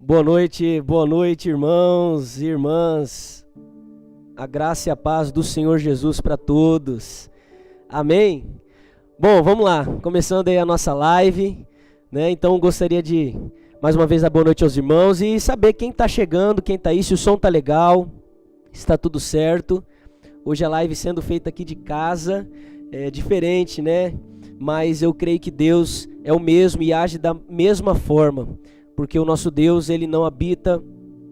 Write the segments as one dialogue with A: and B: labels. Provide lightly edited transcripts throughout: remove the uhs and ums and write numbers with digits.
A: Boa noite, irmãos e irmãs. A graça e a paz do Senhor Jesus para todos. Amém? Bom, vamos lá. Começando aí a nossa live, né? Então, gostaria de, mais uma vez, dar boa noite aos irmãos e saber quem está chegando, quem está aí, se o som está legal, se está tudo certo. Hoje a live sendo feita aqui de casa, é diferente, né? Mas eu creio que Deus é o mesmo e age da mesma forma. Porque o nosso Deus, ele não habita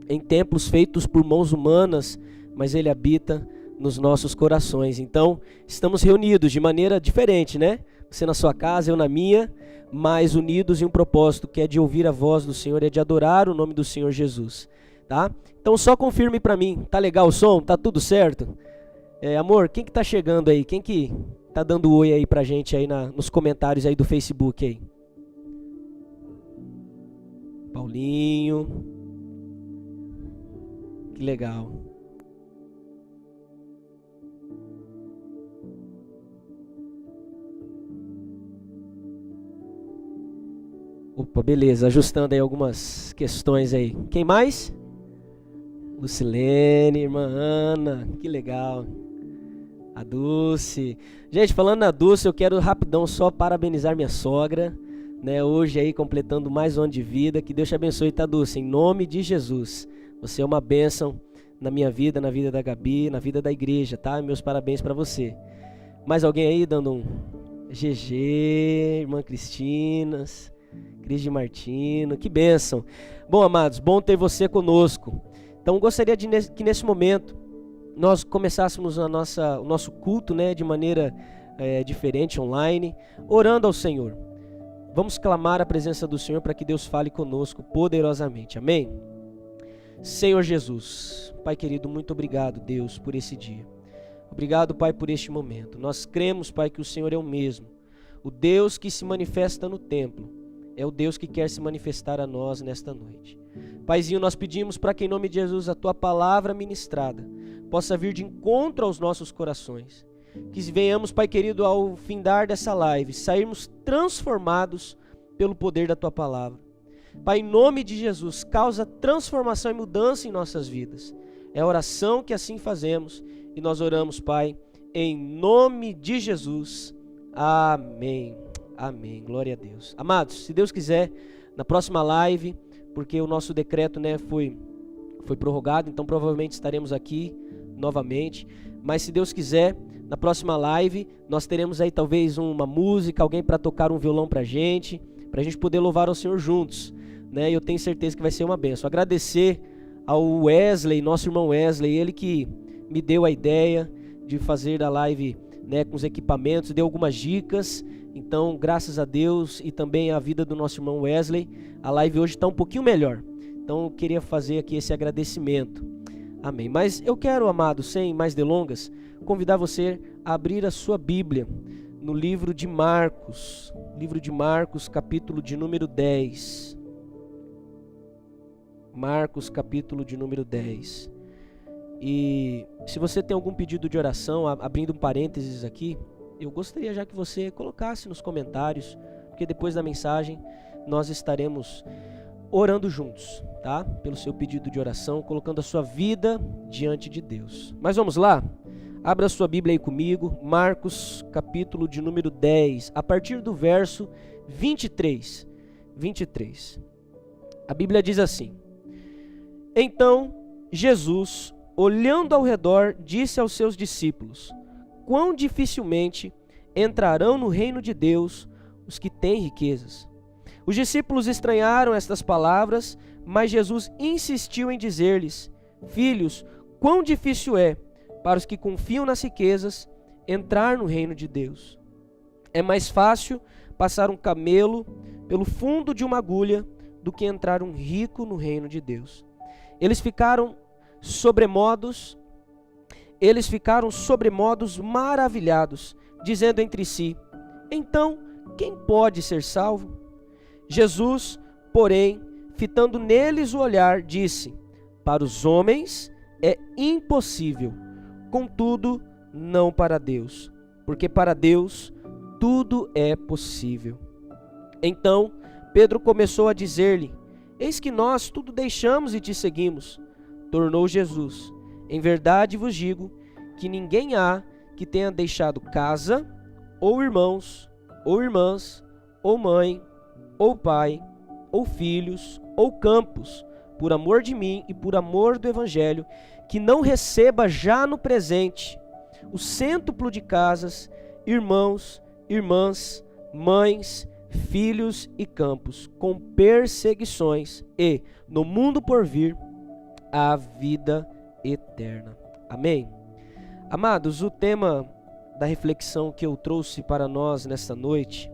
A: em templos feitos por mãos humanas, mas ele habita nos nossos corações. Então, estamos reunidos de maneira diferente, né? Você na sua casa, eu na minha, mas unidos em um propósito que é de ouvir a voz do Senhor, é de adorar o nome do Senhor Jesus, tá? Então, só confirme para mim, tá legal o som? Tá tudo certo? Amor, quem que tá chegando aí? Quem que tá dando oi aí pra gente aí nos comentários aí do Facebook aí? Paulinho, que legal. Opa, beleza, ajustando aí algumas questões aí. Quem mais? Lucilene, irmã Ana, que legal. A Dulce. Gente, falando na Dulce, eu quero rapidão só parabenizar minha sogra, né, hoje aí completando mais um ano de vida. Que Deus te abençoe, tá, Dulce? Em nome de Jesus. Você é uma bênção na minha vida, na vida da Gabi, na vida da igreja, tá? Meus parabéns pra você. Mais alguém aí dando um GG, irmã Cristina, Cris de Martino, que bênção. Bom, amados, bom ter você conosco. Então, gostaria que nesse momento nós começássemos o nosso culto, né, de maneira diferente, online, orando ao Senhor. Vamos clamar a presença do Senhor para que Deus fale conosco poderosamente. Amém? Senhor Jesus, Pai querido, muito obrigado, Deus, por esse dia. Obrigado, Pai, por este momento. Nós cremos, Pai, que o Senhor é o mesmo. O Deus que se manifesta no templo é o Deus que quer se manifestar a nós nesta noite. Paizinho, nós pedimos para que em nome de Jesus a Tua palavra ministrada possa vir de encontro aos nossos corações. Que venhamos, Pai querido, ao findar dessa live, sairmos transformados pelo poder da Tua palavra. Pai, em nome de Jesus, causa transformação e mudança em nossas vidas. É a oração que assim fazemos e nós oramos, Pai, em nome de Jesus. Amém. Amém. Glória a Deus. Amados, se Deus quiser, na próxima live, porque o nosso decreto, né, foi prorrogado, então provavelmente estaremos aqui novamente. Mas se Deus quiser, na próxima live, nós teremos aí talvez uma música, alguém para tocar um violão pra gente poder louvar ao Senhor juntos, né? Eu tenho certeza que vai ser uma bênção. Agradecer ao Wesley, nosso irmão Wesley, ele que me deu a ideia de fazer a live, né, com os equipamentos, deu algumas dicas. Então, graças a Deus e também a vida do nosso irmão Wesley, a live hoje está um pouquinho melhor. Então, eu queria fazer aqui esse agradecimento. Amém. Mas eu quero, amado, sem mais delongas, convidar você a abrir a sua Bíblia no livro de Marcos, capítulo de número 10. Marcos, capítulo de número 10. E se você tem algum pedido de oração, abrindo um parênteses aqui, eu gostaria já que você colocasse nos comentários, porque depois da mensagem nós estaremos orando juntos, tá? Pelo seu pedido de oração, colocando a sua vida diante de Deus. Mas vamos lá? Abra a sua Bíblia aí comigo, Marcos, capítulo de número 10, a partir do verso 23. A Bíblia diz assim: Então Jesus, olhando ao redor, disse aos seus discípulos: Quão dificilmente entrarão no reino de Deus os que têm riquezas. Os discípulos estranharam estas palavras, mas Jesus insistiu em dizer-lhes: Filhos, quão difícil é para os que confiam nas riquezas entrar no reino de Deus. É mais fácil passar um camelo pelo fundo de uma agulha do que entrar um rico no reino de Deus. Eles ficaram sobremodos maravilhados, dizendo entre si: Então, quem pode ser salvo? Jesus, porém, fitando neles o olhar, disse: Para os homens é impossível, contudo, não para Deus, porque para Deus tudo é possível. Então Pedro começou a dizer-lhe: Eis que nós tudo deixamos e te seguimos. Tornou Jesus: em verdade vos digo que ninguém há que tenha deixado casa, ou irmãos, ou irmãs, ou mãe, ou pai, ou filhos, ou campos, por amor de mim e por amor do Evangelho, que não receba já no presente o cêntuplo de casas, irmãos, irmãs, mães, filhos e campos, com perseguições e, no mundo por vir, a vida eterna. Amém? Amados, o tema da reflexão que eu trouxe para nós nesta noite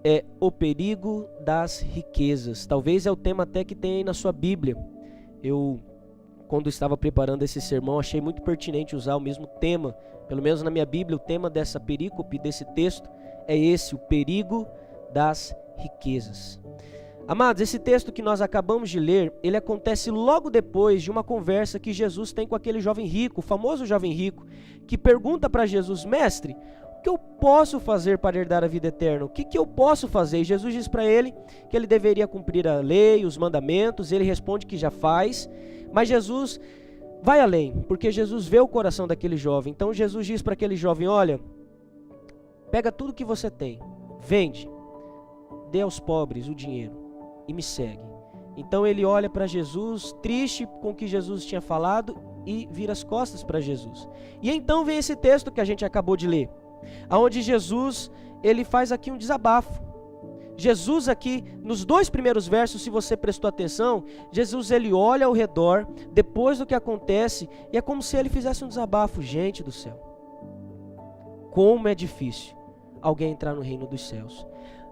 A: é o perigo das riquezas. Talvez é o tema até que tem aí na sua Bíblia. Eu, quando estava preparando esse sermão, achei muito pertinente usar o mesmo tema. Pelo menos na minha Bíblia, o tema dessa perícope, desse texto, é esse, o perigo das riquezas. Amados, esse texto que nós acabamos de ler, ele acontece logo depois de uma conversa que Jesus tem com aquele jovem rico, o famoso jovem rico, que pergunta para Jesus: mestre, o que eu posso fazer para herdar a vida eterna? O que eu posso fazer? E Jesus diz para ele que ele deveria cumprir a lei, os mandamentos. Ele responde que já faz, mas Jesus vai além, porque Jesus vê o coração daquele jovem. Então Jesus diz para aquele jovem: olha, pega tudo que você tem, vende, dê aos pobres o dinheiro e me segue. Então ele olha para Jesus, triste com o que Jesus tinha falado, e vira as costas para Jesus. E então vem esse texto que a gente acabou de ler, aonde Jesus, ele faz aqui um desabafo. Jesus aqui, nos 2 primeiros versos, se você prestou atenção, Jesus ele olha ao redor, depois do que acontece, e é como se ele fizesse um desabafo. Gente do céu, como é difícil alguém entrar no reino dos céus.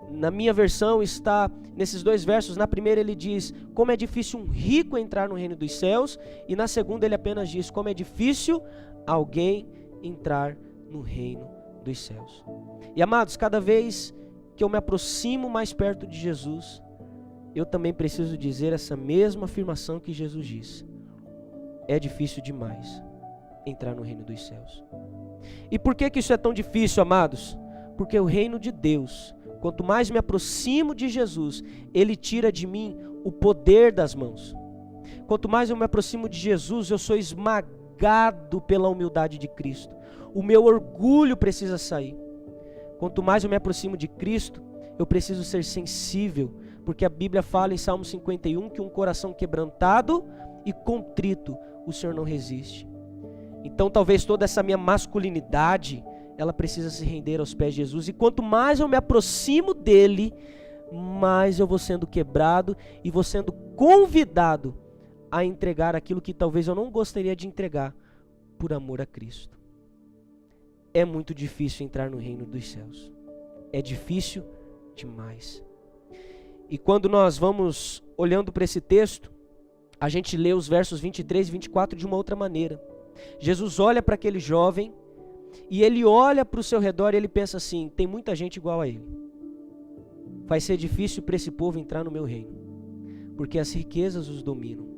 A: Na minha versão está nesses 2 versos. Na primeira ele diz como é difícil um rico entrar no reino dos céus, e na segunda ele apenas diz como é difícil alguém entrar no reino dos céus. E amados, cada vez que eu me aproximo mais perto de Jesus, eu também preciso dizer essa mesma afirmação que Jesus disse: é difícil demais entrar no reino dos céus. E por que isso é tão difícil, amados? Porque o reino de Deus, quanto mais me aproximo de Jesus, ele tira de mim o poder das mãos. Quanto mais eu me aproximo de Jesus, eu sou esmagado pela humildade de Cristo. O meu orgulho precisa sair. Quanto mais eu me aproximo de Cristo, eu preciso ser sensível, porque a Bíblia fala em Salmo 51 que um coração quebrantado e contrito o Senhor não resiste. Então talvez toda essa minha masculinidade, ela precisa se render aos pés de Jesus, e quanto mais eu me aproximo dele, mais eu vou sendo quebrado e vou sendo convidado a entregar aquilo que talvez eu não gostaria de entregar por amor a Cristo. É muito difícil entrar no reino dos céus. É difícil demais. E quando nós vamos olhando para esse texto, a gente lê os versos 23 e 24 de uma outra maneira. Jesus olha para aquele jovem e ele olha para o seu redor e ele pensa assim: tem muita gente igual a ele. Vai ser difícil para esse povo entrar no meu reino, porque as riquezas os dominam.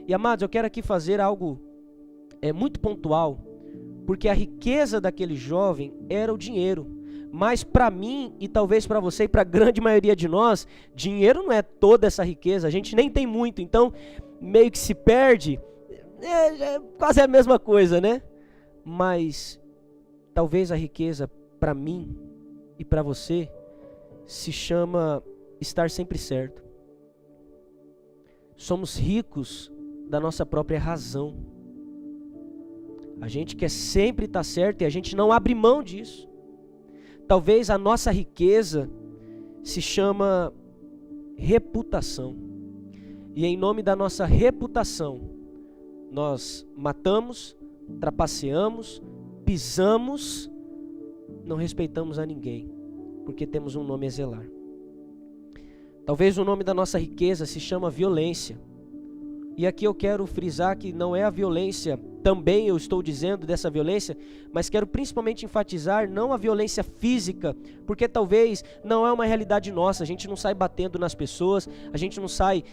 A: E amados, eu quero aqui fazer algo muito pontual, porque a riqueza daquele jovem era o dinheiro. Mas para mim, e talvez para você e para a grande maioria de nós, dinheiro não é toda essa riqueza. A gente nem tem muito, então meio que se perde. É quase a mesma coisa, né? Mas talvez a riqueza para mim e para você se chama estar sempre certo. Somos ricos da nossa própria razão. A gente quer sempre estar certo e a gente não abre mão disso. Talvez a nossa riqueza se chama reputação. E em nome da nossa reputação, nós matamos, trapaceamos, pisamos, não respeitamos a ninguém, porque temos um nome a zelar. Talvez o nome da nossa riqueza se chama violência. E aqui eu quero frisar que não é a violência, também eu estou dizendo dessa violência, mas quero principalmente enfatizar não a violência física, porque talvez não é uma realidade nossa, a gente não sai batendo nas pessoas, a gente não sai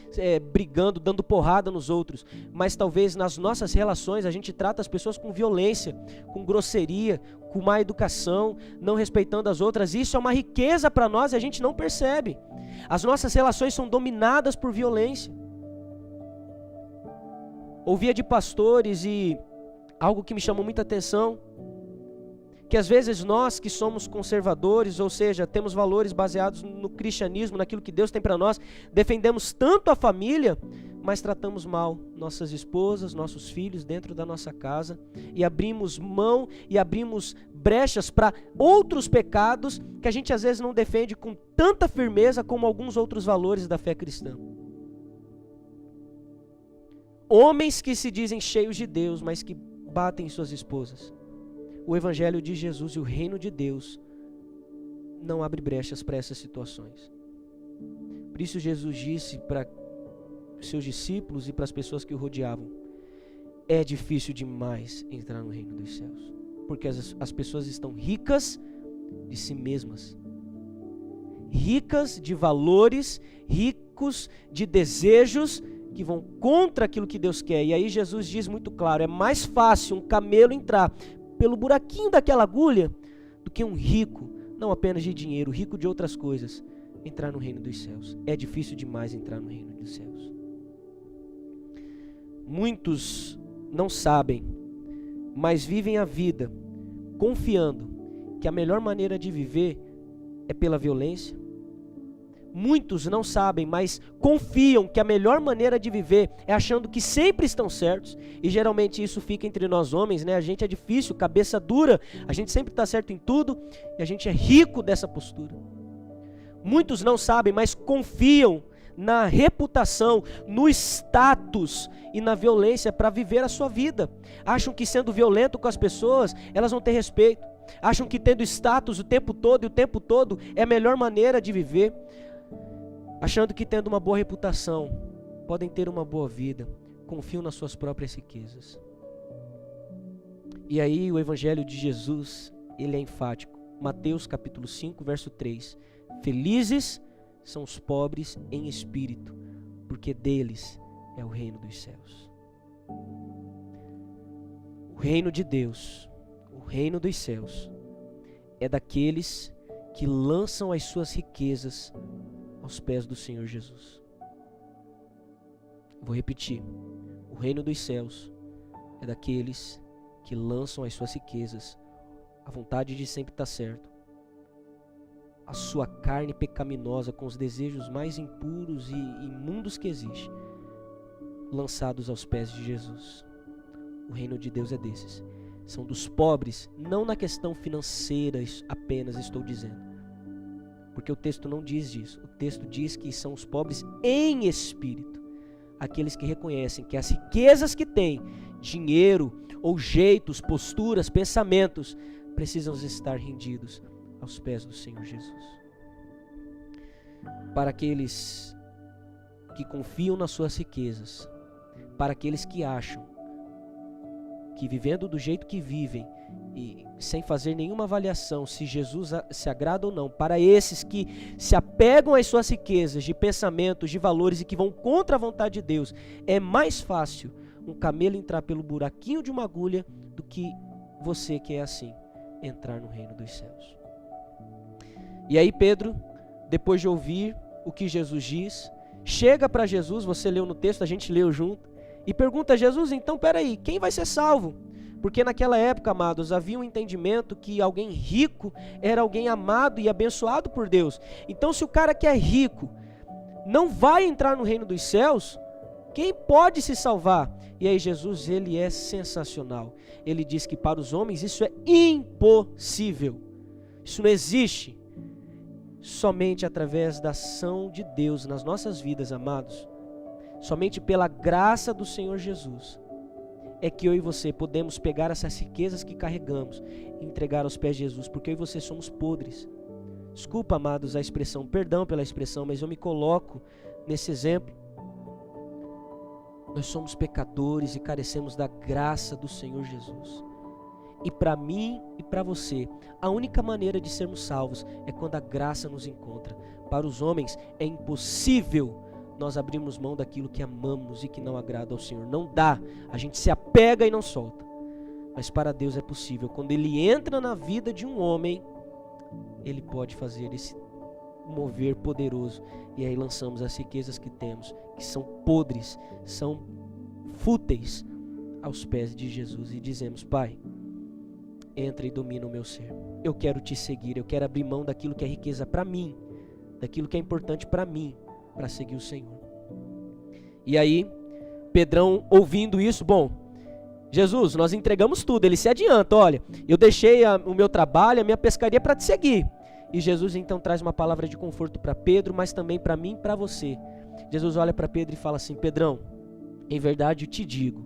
A: brigando, dando porrada nos outros, mas talvez nas nossas relações a gente trata as pessoas com violência, com grosseria, com má educação, não respeitando as outras. Isso é uma riqueza para nós e a gente não percebe. As nossas relações são dominadas por violência. Ouvia de pastores e algo que me chamou muita atenção, que às vezes nós que somos conservadores, ou seja, temos valores baseados no cristianismo, naquilo que Deus tem para nós, defendemos tanto a família, mas tratamos mal nossas esposas, nossos filhos dentro da nossa casa, e abrimos mão e abrimos brechas para outros pecados que a gente às vezes não defende com tanta firmeza como alguns outros valores da fé cristã. Homens que se dizem cheios de Deus, mas que batem suas esposas. O Evangelho de Jesus e o reino de Deus não abre brechas para essas situações. Por isso Jesus disse para os seus discípulos e para as pessoas que o rodeavam: é difícil demais entrar no reino dos céus, porque as pessoas estão ricas de si mesmas, ricas de valores, ricos de desejos, que vão contra aquilo que Deus quer. E aí Jesus diz muito claro: é mais fácil um camelo entrar pelo buraquinho daquela agulha do que um rico, não apenas de dinheiro, rico de outras coisas, entrar no reino dos céus. É difícil demais entrar no reino dos céus. Muitos não sabem, mas vivem a vida confiando que a melhor maneira de viver é pela violência. Muitos não sabem, mas confiam que a melhor maneira de viver é achando que sempre estão certos. E geralmente isso fica entre nós homens, né? A gente é difícil, cabeça dura, a gente sempre está certo em tudo e a gente é rico dessa postura. Muitos não sabem, mas confiam na reputação, no status e na violência para viver a sua vida. Acham que sendo violento com as pessoas, elas vão ter respeito. Acham que tendo status o tempo todo e o tempo todo é a melhor maneira de viver. Achando que tendo uma boa reputação, podem ter uma boa vida, confiam nas suas próprias riquezas. E aí o Evangelho de Jesus, ele é enfático. Mateus capítulo 5, verso 3. Felizes são os pobres em espírito, porque deles é o reino dos céus. O reino de Deus, o reino dos céus, é daqueles que lançam as suas riquezas aos pés do Senhor Jesus. Vou repetir: o reino dos céus é daqueles que lançam as suas riquezas, a vontade de sempre estar certo, a sua carne pecaminosa com os desejos mais impuros e imundos que existem, lançados aos pés de Jesus. O reino de Deus é desses. São dos pobres, não na questão financeira apenas estou dizendo, porque o texto não diz disso. O texto diz que são os pobres em espírito, aqueles que reconhecem que as riquezas que têm, dinheiro ou jeitos, posturas, pensamentos, precisam estar rendidos aos pés do Senhor Jesus. Para aqueles que confiam nas suas riquezas, para aqueles que acham que vivendo do jeito que vivem e sem fazer nenhuma avaliação se Jesus se agrada ou não, para esses que se apegam às suas riquezas de pensamentos, de valores e que vão contra a vontade de Deus, é mais fácil um camelo entrar pelo buraquinho de uma agulha do que você que é assim, entrar no reino dos céus. E aí Pedro, depois de ouvir o que Jesus diz, chega para Jesus, você leu no texto, a gente leu junto, e pergunta a Jesus: então peraí, quem vai ser salvo? Porque naquela época, amados, havia um entendimento que alguém rico era alguém amado e abençoado por Deus. Então se o cara que é rico não vai entrar no reino dos céus, quem pode se salvar? E aí Jesus, ele é sensacional. Ele diz que para os homens isso é impossível. Isso não existe. Somente através da ação de Deus nas nossas vidas, amados, somente pela graça do Senhor Jesus, é que eu e você podemos pegar essas riquezas que carregamos e entregar aos pés de Jesus, porque eu e você somos podres. Desculpa, amados, a expressão, perdão pela expressão, mas eu me coloco nesse exemplo. Nós somos pecadores e carecemos da graça do Senhor Jesus. E para mim e para você, a única maneira de sermos salvos é quando a graça nos encontra. Para os homens é impossível nós abrirmos mão daquilo que amamos e que não agrada ao Senhor. Não dá, a gente se apega e não solta. Mas para Deus é possível. Quando Ele entra na vida de um homem, Ele pode fazer esse mover poderoso. E aí lançamos as riquezas que temos, que são podres, são fúteis, aos pés de Jesus. E dizemos: Pai, entra e domina o meu ser. Eu quero te seguir, eu quero abrir mão daquilo que é riqueza para mim, daquilo que é importante para mim, para seguir o Senhor. E aí, Pedrão, ouvindo isso, bom, Jesus, nós entregamos tudo. Ele se adianta: olha, eu deixei o meu trabalho, a minha pescaria para te seguir. E Jesus então traz uma palavra de conforto para Pedro, mas também para mim e para você. Jesus olha para Pedro e fala assim: Pedrão, em verdade eu te digo,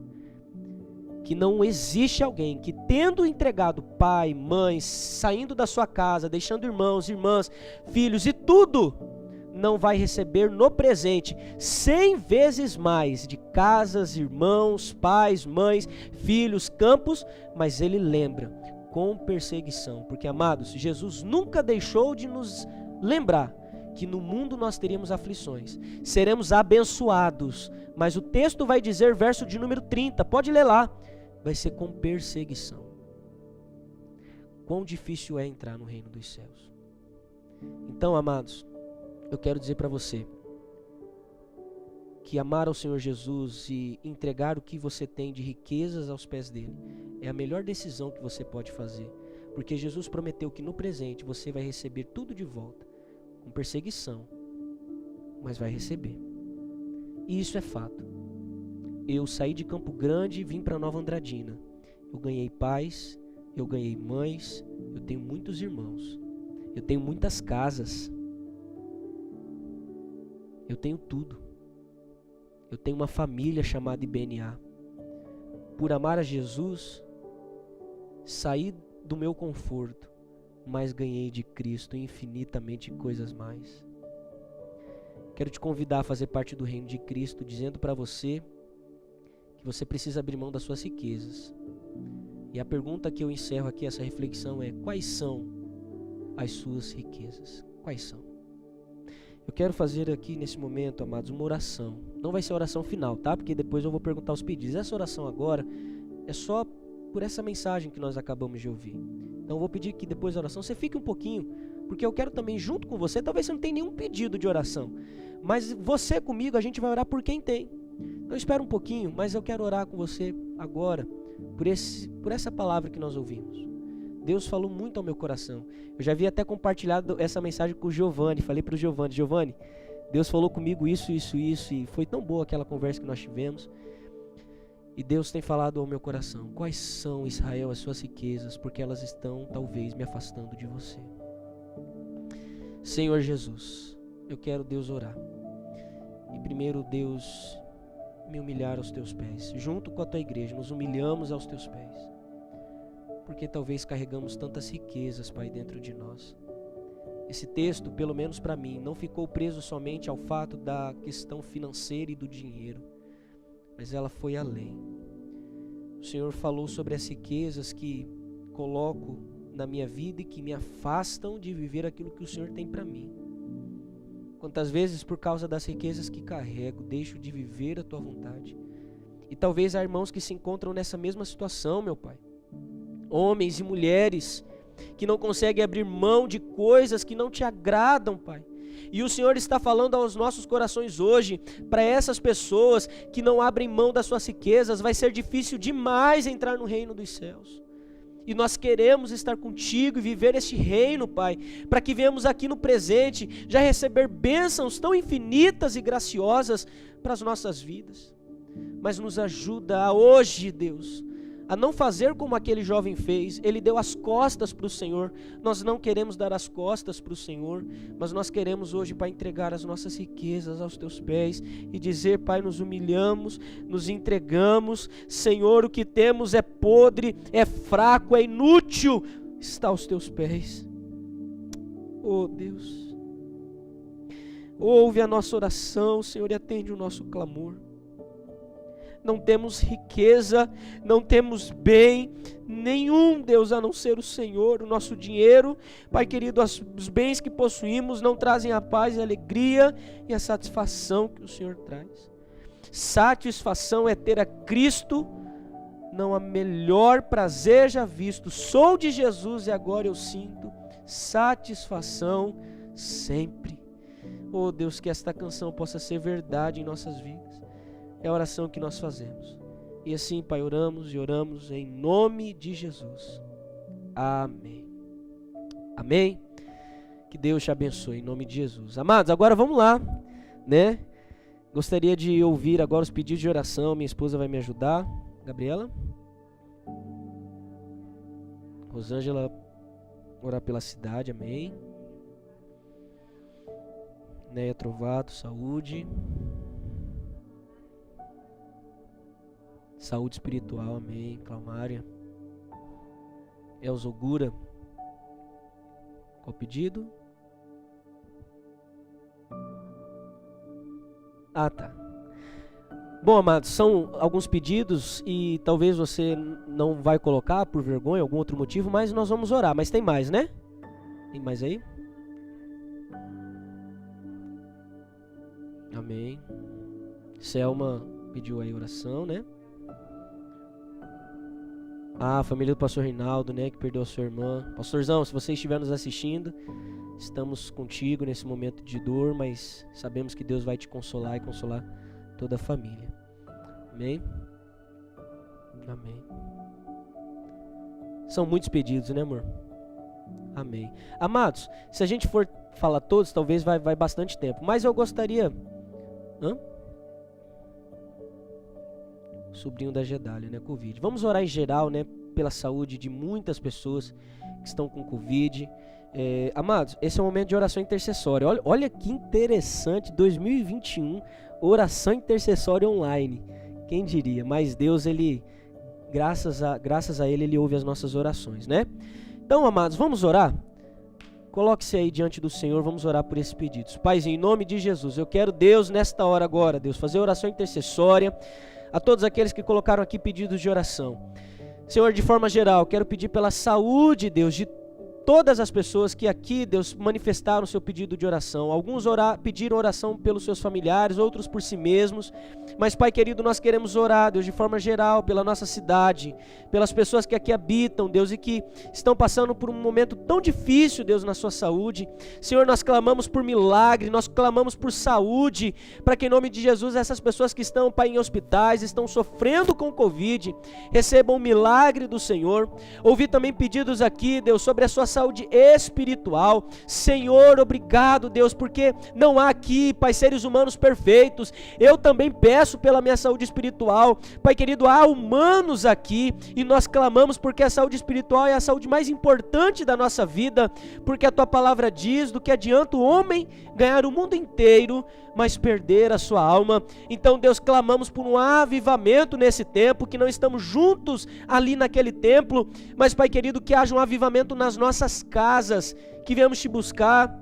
A: que não existe alguém que, tendo entregado pai, mãe, saindo da sua casa, deixando irmãos, irmãs, filhos e tudo, não vai receber no presente 100 vezes mais de casas, irmãos, pais, mães, filhos, campos, mas ele lembra, com perseguição. Porque, amados, Jesus nunca deixou de nos lembrar que no mundo nós teríamos aflições, seremos abençoados, mas o texto vai dizer, verso de número 30, pode ler lá, vai ser com perseguição. Quão difícil é entrar no reino dos céus. Então, amados, eu quero dizer para você que amar ao Senhor Jesus e entregar o que você tem de riquezas aos pés dele é a melhor decisão que você pode fazer, porque Jesus prometeu que no presente você vai receber tudo de volta, com perseguição, mas vai receber. E isso é fato. Eu saí de Campo Grande e vim para Nova Andradina. Eu ganhei pais, eu ganhei mães, eu tenho muitos irmãos, eu tenho muitas casas, eu tenho tudo. Eu tenho uma família chamada IBNA. Por amar a Jesus, saí do meu conforto, mas ganhei de Cristo infinitamente coisas mais. Quero te convidar a fazer parte do reino de Cristo, dizendo para você que você precisa abrir mão das suas riquezas. E a pergunta que eu encerro aqui, essa reflexão, é: quais são as suas riquezas? Quais são? Eu quero fazer aqui nesse momento, amados, uma oração. Não vai ser a oração final, tá? Porque depois eu vou perguntar os pedidos. Essa oração agora é só por essa mensagem que nós acabamos de ouvir. Então eu vou pedir que depois da oração você fique um pouquinho, porque eu quero também junto com você. Talvez você não tenha nenhum pedido de oração, mas você comigo, a gente vai orar por quem tem. Então espera um pouquinho, mas eu quero orar com você agora por essa palavra que nós ouvimos. Deus falou muito ao meu coração. Eu já havia até compartilhado essa mensagem com o Giovanni. Falei para o Giovanni, Deus falou comigo isso, e foi tão boa aquela conversa que nós tivemos. E Deus tem falado ao meu coração: quais são, Israel, as suas riquezas, porque elas estão talvez me afastando de você. Senhor Jesus, eu quero, Deus, orar. E primeiro, Deus, me humilhar aos teus pés. Junto com a tua igreja, nos humilhamos aos teus pés, porque talvez carregamos tantas riquezas, Pai, dentro de nós. Esse texto, pelo menos para mim, não ficou preso somente ao fato da questão financeira e do dinheiro, mas ela foi além. O Senhor falou sobre as riquezas que coloco na minha vida e que me afastam de viver aquilo que o Senhor tem para mim. Quantas vezes, por causa das riquezas que carrego, deixo de viver a tua vontade. E talvez há irmãos que se encontram nessa mesma situação, meu Pai. Homens e mulheres que não conseguem abrir mão de coisas que não te agradam, Pai. E o Senhor está falando aos nossos corações hoje, para essas pessoas que não abrem mão das suas riquezas, vai ser difícil demais entrar no reino dos céus. E nós queremos estar contigo e viver este reino, Pai, para que venhamos aqui no presente já receber bênçãos tão infinitas e graciosas para as nossas vidas. Mas nos ajuda a hoje, Deus, a não fazer como aquele jovem fez. Ele deu as costas para o Senhor. Nós não queremos dar as costas para o Senhor, mas nós queremos hoje, Pai, entregar as nossas riquezas aos teus pés e dizer: Pai, nos humilhamos, nos entregamos. Senhor, o que temos é podre, é fraco, é inútil, está aos teus pés. Oh Deus, ouve a nossa oração, Senhor, e atende o nosso clamor. não temos riqueza, não temos bem nenhum, Deus, a não ser o Senhor. O nosso dinheiro, Pai querido, os bens que possuímos não trazem a paz, a alegria e a satisfação que o Senhor traz. Satisfação é ter a Cristo, não há melhor prazer já visto. Sou de Jesus e agora eu sinto satisfação sempre. Oh Deus, que esta canção possa ser verdade em nossas vidas. É a oração que nós fazemos. E assim, Pai, oramos e oramos em nome de Jesus. Amém. Amém. Que Deus te abençoe em nome de Jesus. Amados, agora vamos lá, né? Gostaria de ouvir agora os pedidos de oração. Minha esposa vai me ajudar. Gabriela. Rosângela, orar pela cidade, amém. Neia Trovato, saúde. Saúde espiritual, amém. Claumária. Elza Ogura. Qual o pedido? Ah, tá. Bom, amados, são alguns pedidos e talvez você não vai colocar por vergonha, algum outro motivo, mas nós vamos orar. Mas tem mais, né? Tem mais aí? Amém. Selma pediu aí oração, né? Ah, a família do pastor Reinaldo, né, que perdeu a sua irmã. Pastorzão, se você estiver nos assistindo, estamos contigo nesse momento de dor, mas sabemos que Deus vai te consolar e consolar toda a família. Amém? Amém. São muitos pedidos, né, amor? Amém. Amados, se a gente for falar todos, talvez vai bastante tempo, mas eu gostaria... Sobrinho da Gedália, né? Covid. Vamos orar em geral, né? Pela saúde de muitas pessoas que estão com Covid. Amados, esse é um momento de oração intercessória. Olha que interessante, 2021, oração intercessória online. Quem diria? Mas Deus, Ele, graças a Ele, Ele ouve as nossas orações, né? Então, amados, vamos orar? Coloque-se aí diante do Senhor, vamos orar por esses pedidos. Paizinho, em nome de Jesus, eu quero, Deus, nesta hora agora, Deus, fazer oração intercessória a todos aqueles que colocaram aqui pedidos de oração. Senhor, de forma geral, quero pedir pela saúde, Deus, de todas as pessoas que aqui, Deus, manifestaram o seu pedido de oração. Alguns pediram oração pelos seus familiares, outros por si mesmos. Mas, Pai querido, nós queremos orar, Deus, de forma geral, pela nossa cidade, pelas pessoas que aqui habitam, Deus, e que estão passando por um momento tão difícil, Deus, na sua saúde. Senhor, nós clamamos por milagre, nós clamamos por saúde, para que em nome de Jesus, essas pessoas que estão, Pai, em hospitais, estão sofrendo com Covid, recebam o milagre do Senhor. Ouvi também pedidos aqui, Deus, sobre a sua saúde espiritual. Senhor, obrigado, Deus, porque não há aqui, Pai, seres humanos perfeitos. Eu também peço pela minha saúde espiritual. Pai querido, há humanos aqui e nós clamamos porque a saúde espiritual é a saúde mais importante da nossa vida, porque a tua palavra diz: do que adianta o homem ganhar o mundo inteiro, mas perder a sua alma. Então, Deus, clamamos por um avivamento nesse tempo, que não estamos juntos ali naquele templo, mas, Pai querido, que haja um avivamento nas nossas casas, que viemos te buscar,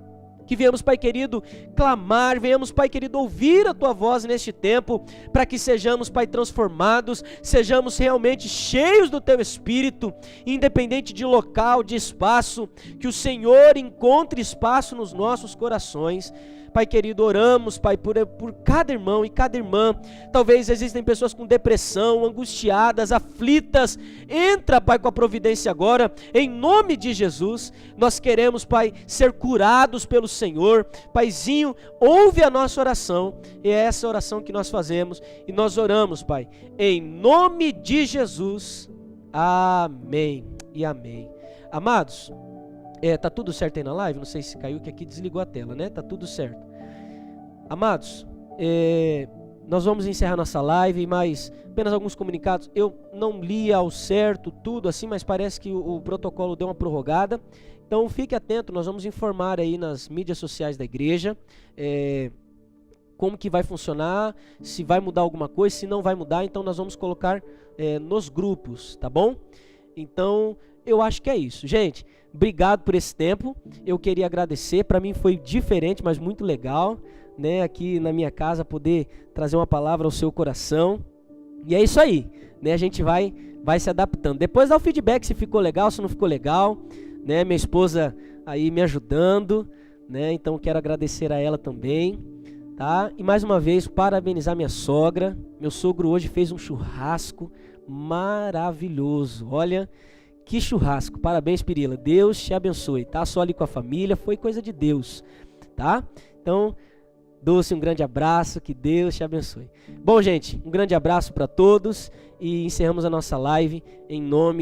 A: que viemos, Pai querido, clamar, venhamos, Pai querido, ouvir a Tua voz neste tempo, para que sejamos, Pai, transformados, sejamos realmente cheios do Teu Espírito, independente de local, de espaço, que o Senhor encontre espaço nos nossos corações. Pai querido, oramos, Pai, por cada irmão e cada irmã. Talvez existem pessoas com depressão, angustiadas, aflitas. Entra, Pai, com a providência agora, em nome de Jesus. Nós queremos, Pai, ser curados pelo Senhor. Paizinho, ouve a nossa oração. E é essa oração que nós fazemos. E nós oramos, Pai, em nome de Jesus. Amém e amém. Amados, tá tudo certo aí na live? Não sei se caiu, que aqui desligou a tela, né? Tá tudo certo. Amados, nós vamos encerrar nossa live, mas apenas alguns comunicados. Eu não li ao certo tudo assim, mas parece que o protocolo deu uma prorrogada. Então fique atento, nós vamos informar aí nas mídias sociais da igreja como que vai funcionar, se vai mudar alguma coisa, se não vai mudar, então nós vamos colocar nos grupos, tá bom? Então, eu acho que é isso. Gente, obrigado por esse tempo. Eu queria agradecer. Para mim foi diferente, mas muito legal, né? Aqui na minha casa, poder trazer uma palavra ao seu coração. E é isso aí, né? A gente vai se adaptando. Depois dá o feedback se ficou legal, se não ficou legal, né? Minha esposa aí me ajudando, né? Então quero agradecer a ela também, tá? E mais uma vez parabenizar minha sogra. Meu sogro hoje fez um churrasco maravilhoso. Olha, que churrasco. Parabéns, Pirila. Deus te abençoe, tá? Só ali com a família, foi coisa de Deus, tá? Então, Dulce, um grande abraço, que Deus te abençoe. Bom, gente, um grande abraço para todos e encerramos a nossa live em nome